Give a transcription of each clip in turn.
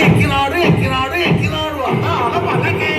ఎక్కినాడు ఎక్కినాడు ఎక్కినాడు అందాల పల్లకి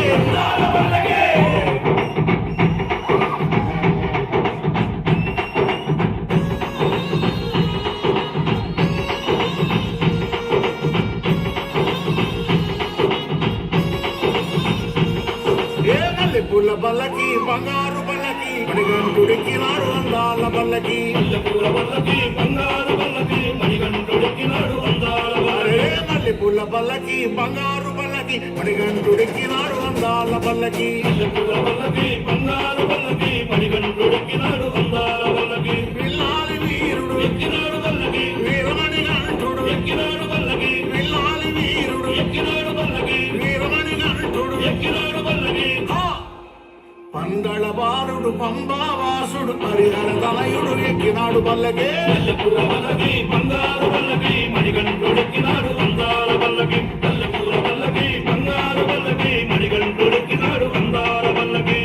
పుల్ల బల్లకి బంగారు బల్లకి మణిగంటుడెక్కినాడు అందాల బల్లకి పూల బల్లకి బంగారు బల్లకి మణిగంటుడెక్కినాడు అందాల మల్లె పుల్ల బల్లకి బంగారు బల్లకి మణిగంటుడెక్కినాడు అందాల బల్లకి పూల బల్లకి బంగారు బల్లకి మణిగంటుడెక్కినాడు అందాల బల్లకి విల్లాలి వీరుడు ఎక్కినాడు బల్లకి వీరమణి గంటుడు ఎక్కినాడు బల్లకి విల్లాలి వీరుడు ఎక్కినాడు బల్లకి వీరమణి గంటుడు ఎక్కినాడు బల్లకి పందళ బాలుడు పంబావాసుడు హరిహర తనయుడు ఎక్కినాడు బల్లకే పూల బల్లకి బంగారు బల్లకి మణిగంటుడెక్కినాడు అందాల బల్లకి పూల బల్లకి బంగారు బల్లకి మణిగంటుడెక్కినాడు అందాల బల్లకి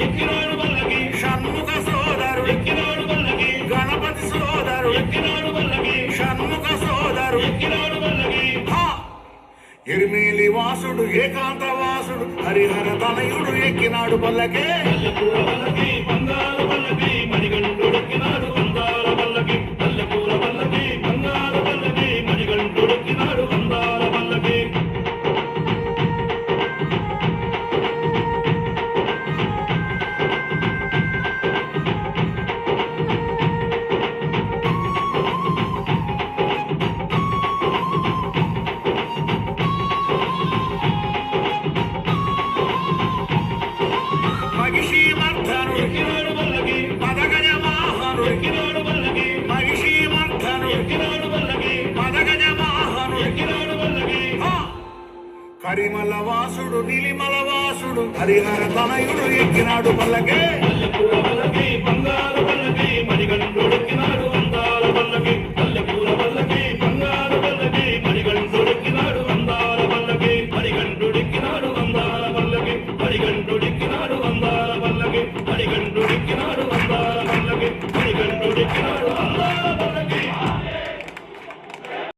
ఎక్కినాడు బల్లకి షణ్ముఖ సోదరు ఎక్కినాడు బల్లకి గణపతి సోదరు ఎక్కినాడు బల్లకి షణ్ముఖ సోదరు ఎక్కినాడు బల్లకి ఎరిమేలి వాసుడు ఏకాంత వాసుడు హరిహర తనయుడు ఎక్కినాడు బల్లకే పూల బల్లకి బంగారు బల్లకి మణిగంటుడెక్కినాడు అందాల బల్లకి పూల బల్లకి బంగారు బల్లకి మణిగంటుడెక్కినాడు అందాల బల్లకి మహిషి మర్ధను ఎక్కినాడు బల్లకి మదగజ వాహనుడు ఎక్కినాడు బల్లకి మహిషి మర్ధను ఎక్కినాడు బల్లకి మదగజ వాహనుడు ఎక్కినాడు బల్లకి కరిమల వాసుడు నిలిమల వాసుడు హరిహర తనయుడు ఎక్కినాడు బల్లకే